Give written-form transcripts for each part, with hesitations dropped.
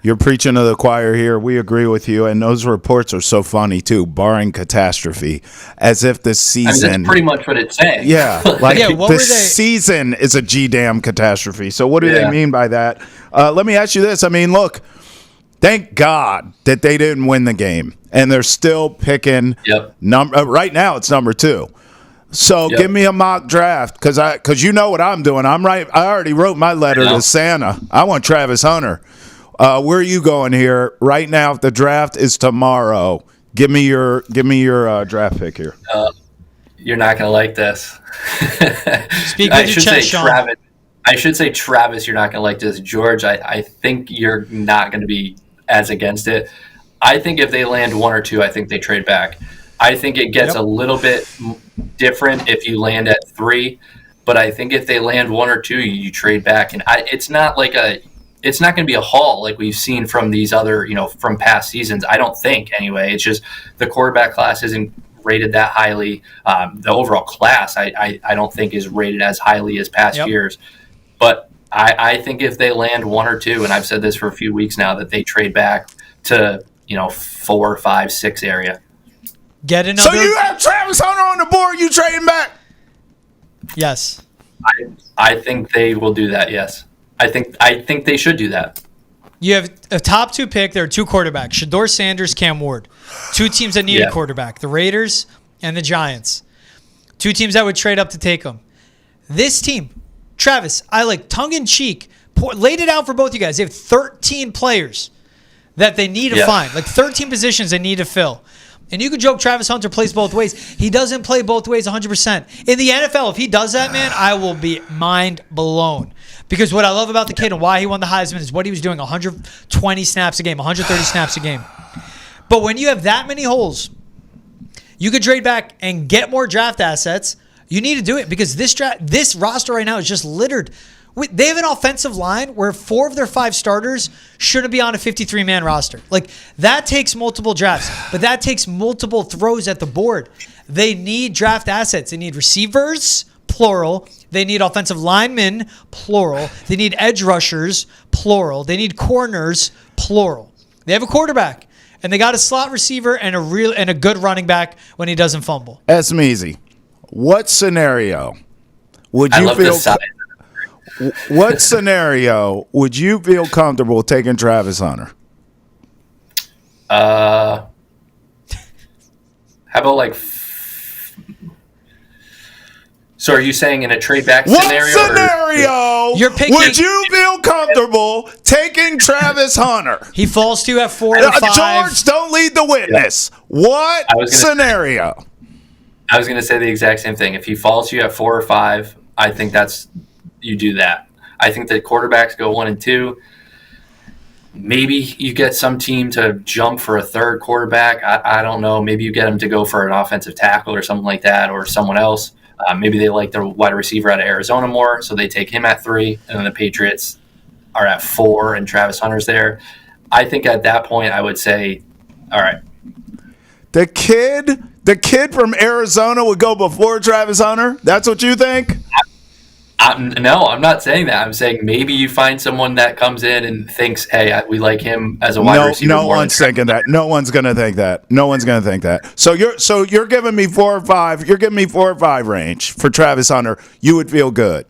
You're preaching to the choir here. We agree with you. And those reports are so funny, too, barring catastrophe, as if this season... that's pretty much what it's saying. Yeah, like season is a G-damn catastrophe. So what do they mean by that? Let me ask you this. I mean, look, thank God that they didn't win the game. And they're still picking... right now, it's number 2. So give me a mock draft, because you know what I'm doing. I already wrote my letter to Santa. I want Travis Hunter. Where are you going here right now? If the draft is tomorrow, give me your draft pick here. You're not going to like this. Speak with your chest, Sean. Travis. I should say Travis. You're not going to like this, George. I think you're not going to be as against it. I think if they land 1 or 2, I think they trade back. I think it gets a little bit different if you land at 3, but I think if they land 1 or 2, you trade back, and it's not going to be a haul like we've seen from these other, from past seasons. I don't think, anyway. It's just the quarterback class isn't rated that highly. The overall class, I don't think is rated as highly as past years. But I think if they land 1 or 2, and I've said this for a few weeks now, that they trade back to 4, 5, 6 area. Get another. So you have Travis Hunter on the board. You trading back? Yes. I think they will do that. Yes. I think they should do that. You have a top 2 pick. There are 2 quarterbacks: Shedeur Sanders, Cam Ward. 2 teams that need a quarterback: the Raiders and the Giants. 2 teams that would trade up to take them. This team, Travis, I like tongue in cheek laid it out for both you guys. They have 13 players that they need to find, like 13 positions they need to fill. And you could joke Travis Hunter plays both ways. He doesn't play both ways 100%. In the NFL, if he does that, man, I will be mind blown. Because what I love about the kid and why he won the Heisman is what he was doing, 120 snaps a game, 130 snaps a game. But when you have that many holes, you could trade back and get more draft assets. You need to do it because this roster right now is just littered. They have an offensive line where 4 of their 5 starters shouldn't be on a 53-man roster. Like, that takes multiple drafts, but that takes multiple throws at the board. They need draft assets. They need receivers, plural. They need offensive linemen, plural. They need edge rushers, plural. They need corners, plural. They have a quarterback, and they got a slot receiver and a good running back when he doesn't fumble. Esmeezy, what scenario would you feel? What scenario would you feel comfortable taking Travis Hunter? How about so are you saying in a trade back scenario? What scenario you're picking, would you feel comfortable taking Travis Hunter? He falls to you at 4 or 5. George, don't lead the witness. What scenario? I was going to say the exact same thing. If he falls to you at 4 or 5, I think you do that. I think that quarterbacks go 1 and 2. Maybe you get some team to jump for a third quarterback. I don't know. Maybe you get them to go for an offensive tackle or something like that, or someone else. Maybe they like their wide receiver out of Arizona more, so they take him at 3, and then the Patriots are at 4, and Travis Hunter's there. I think at that point I would say, all right. The kid from Arizona would go before Travis Hunter? That's what you think? No, I'm not saying that. I'm saying maybe you find someone that comes in and thinks, hey, we like him as a wide receiver. No one's thinking that. No one's going to think that. No one's going to think that. So you're giving me 4 or 5. You're giving me 4 or 5 range for Travis Hunter. You would feel good.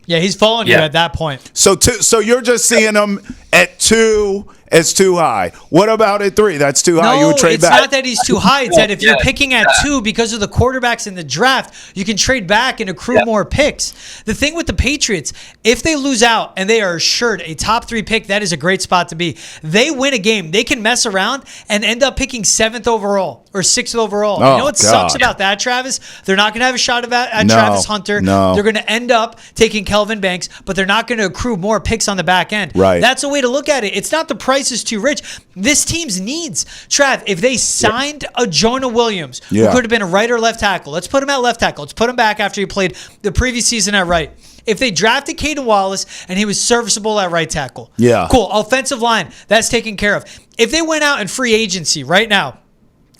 Yeah, he's following you at that point. So you're just seeing him at 2 as too high. What about at 3? That's too high. You would trade back. It's not that he's too high. It's that if you're picking at 2 because of the quarterbacks in the draft, you can trade back and accrue more picks. The thing with the Patriots, if they lose out and they are assured a top 3 pick, that is a great spot to be. They win a game. They can mess around and end up picking 7th overall or 6th overall. You know what sucks about that, Travis? They're not going to have a shot at Travis Hunter. No. They're going to end up taking Kelvin Banks, but they're not going to accrue more picks on the back end. Right. That's a way to look at it. It's not the price is too rich. This team's needs. Trav, if they signed a Jonah Williams, who could have been a right or left tackle, let's put him at left tackle. Let's put him back after he played the previous season at right. If they drafted Caden Wallace and he was serviceable at right tackle, cool. Offensive line, that's taken care of. If they went out in free agency right now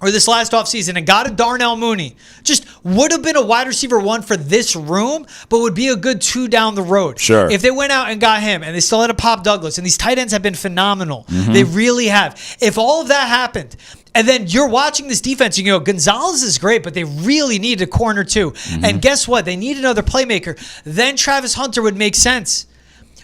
or this last offseason and got a Darnell Mooney, just would have been a wide receiver 1 for this room, but would be a good 2 down the road. Sure. If they went out and got him and they still had a Pop Douglas, and these tight ends have been phenomenal. They really have. If all of that happened, and then you're watching this defense, and you go, Gonzalez is great, but they really need a corner too. And guess what? They need another playmaker. Then Travis Hunter would make sense.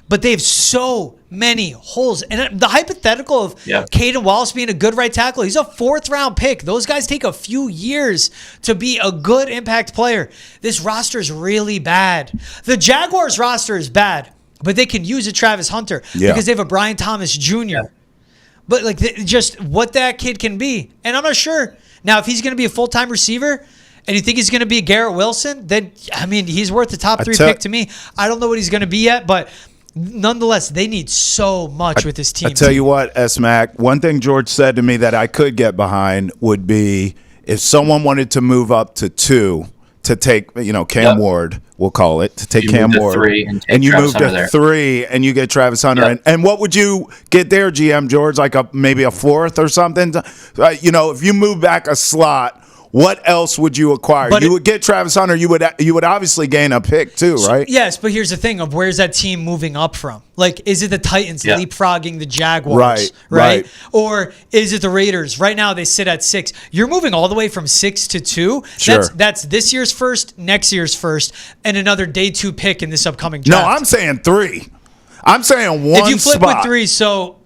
But they have so many holes. And the hypothetical of Caden Wallace being a good right tackle, he's a 4th-round pick. Those guys take a few years to be a good impact player. This roster is really bad. The Jaguars roster is bad, but they can use a Travis Hunter because they have a Brian Thomas Jr. Yeah. But like just what that kid can be. And I'm not sure. Now, if he's going to be a full-time receiver and you think he's going to be Garrett Wilson, then, I mean, he's worth the top 3 pick to me. I don't know what he's going to be yet, but nonetheless, they need so much with this team. I tell you what, S-Mac, one thing George said to me that I could get behind would be if someone wanted to move up to 2 to take, Cam Ward, we'll call it, to take Cam Ward. 3 and you move to 3 and you get Travis Hunter. Yep. And what would you get there, GM George? Like maybe a 4th or something? If you move back a slot, what else would you acquire? You would get Travis Hunter. You would obviously gain a pick too, right? Yes, but here's the thing of where's that team moving up from? Like, is it the Titans leapfrogging the Jaguars? Right. Or is it the Raiders? Right now they sit at 6. You're moving all the way from 6 to 2. Sure. That's this year's first, next year's first, and another day 2 pick in this upcoming draft. No, I'm saying 3. I'm saying 1 If you flip spot. with 3, so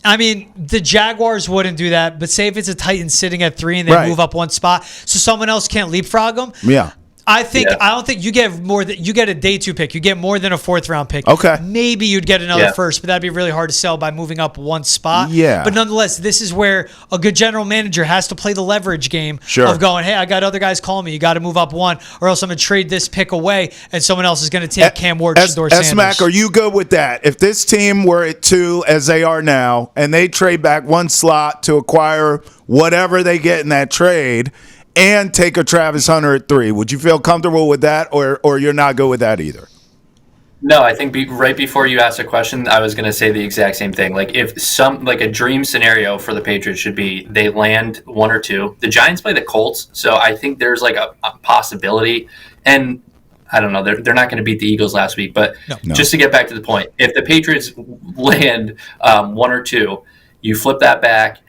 I mean, the Jaguars wouldn't do that, but say if it's a Titan sitting at 3 and they move up 1 spot, so someone else can't leapfrog them. Yeah. I don't think you get more than you get a day 2 pick. You get more than a 4th-round pick. Okay. Maybe you'd get another first, but that'd be really hard to sell by moving up 1 spot. Yeah. But nonetheless, this is where a good general manager has to play the leverage game of going, hey, I got other guys calling me. You got to move up 1, or else I'm going to trade this pick away, and someone else is going to take Cam Ward, Shedeur Sanders. S-Mac, are you good with that? If this team were at 2 as they are now, and they trade back 1 slot to acquire whatever they get in that trade, and take a Travis Hunter at 3, would you feel comfortable with that, or you're not good with that either? No, I think right before you asked a question, I was going to say the exact same thing. Like if a dream scenario for the Patriots should be they land 1 or 2. The Giants play the Colts, so I think there's like a possibility. And I don't know, they're not going to beat the Eagles last week, but just to get back to the point, if the Patriots land 1 or 2, you flip that back.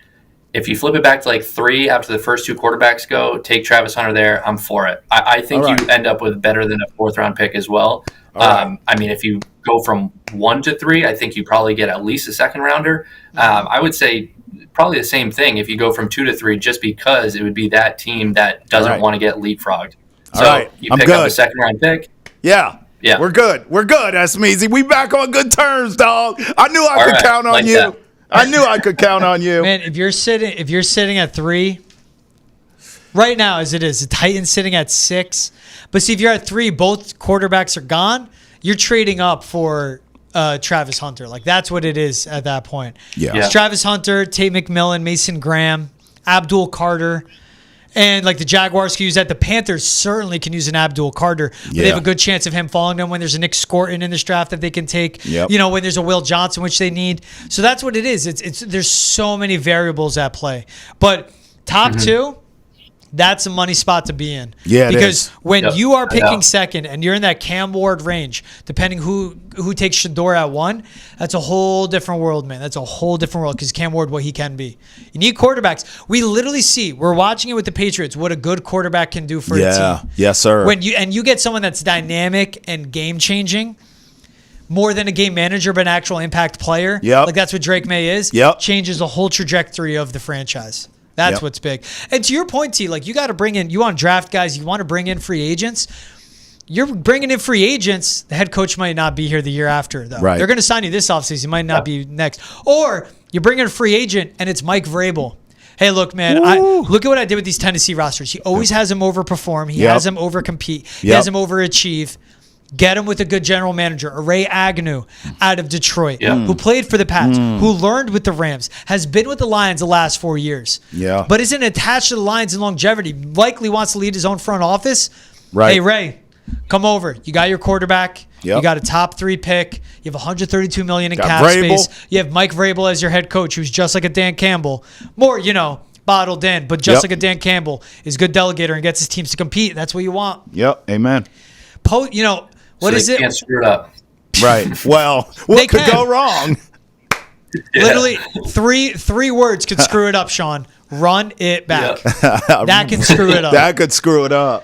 If you flip it back to like 3 after the first 2 quarterbacks go, take Travis Hunter there, I'm for it. I think you end up with better than a 4th-round pick as well. I mean, if you go from 1 to 3, I think you probably get at least a 2nd-rounder. I would say probably the same thing if you go from 2 to 3, just because it would be that team that doesn't want to get leapfrogged. So you pick up a 2nd-round pick. Yeah. We're good. That's Measy. We back on good terms, dog. I knew I could count on you. That. I knew I could count on you. Man, if you're sitting at 3 right now, as it is, the Titans sitting at 6. But see, if you're at 3, both quarterbacks are gone. You're trading up for Travis Hunter. Like that's what it is at that point. Yeah. It's Travis Hunter, Tate McMillan, Mason Graham, Abdul Carter. And like the Jaguars can use that. The Panthers certainly can use an Abdul Carter. But they have a good chance of him falling them when there's a Nick Scorton in this draft that they can take. Yep. When there's a Will Johnson, which they need. So that's what it is. It's there's so many variables at play. But top 2, that's a money spot to be in. Yeah, because when you are picking 2nd and you're in that Cam Ward range, depending who takes Shedeur at 1, that's a whole different world, man. That's a whole different world because Cam Ward, what he can be. You need quarterbacks. We literally see, we're watching it with the Patriots, what a good quarterback can do for a team. Yes, sir. When you get someone that's dynamic and game changing, more than a game manager, but an actual impact player. Yep. Like that's what Drake May is. Yep. Changes the whole trajectory of the franchise. That's what's big. And to your point, T, like you got to bring in, you want to draft guys, you want to bring in free agents. You're bringing in free agents. The head coach might not be here the year after, though. Right. They're going to sign you this offseason. He might not be next. Or you bring in a free agent, and it's Mike Vrabel. Hey, look, man, look at what I did with these Tennessee rosters. He always has them overperform. He has them overcompete. He has them overachieve. Get him with a good general manager, Ray Agnew out of Detroit, who played for the Pats, who learned with the Rams, has been with the Lions the last 4 years, but isn't attached to the Lions in longevity, likely wants to lead his own front office. Right. Hey, Ray, come over. You got your quarterback. You got a top 3 pick. You have $132 million in cap space. You have Mike Vrabel as your head coach, who's just like a Dan Campbell. More, bottled in. But just like a Dan Campbell is a good delegator and gets his teams to compete. That's what you want. Yep. Amen. What so is it? Can't screw it up. Right. Well, what could go wrong? Literally, three words could screw it up, Sean. Run it back. Yeah. That can screw it up. That could screw it up.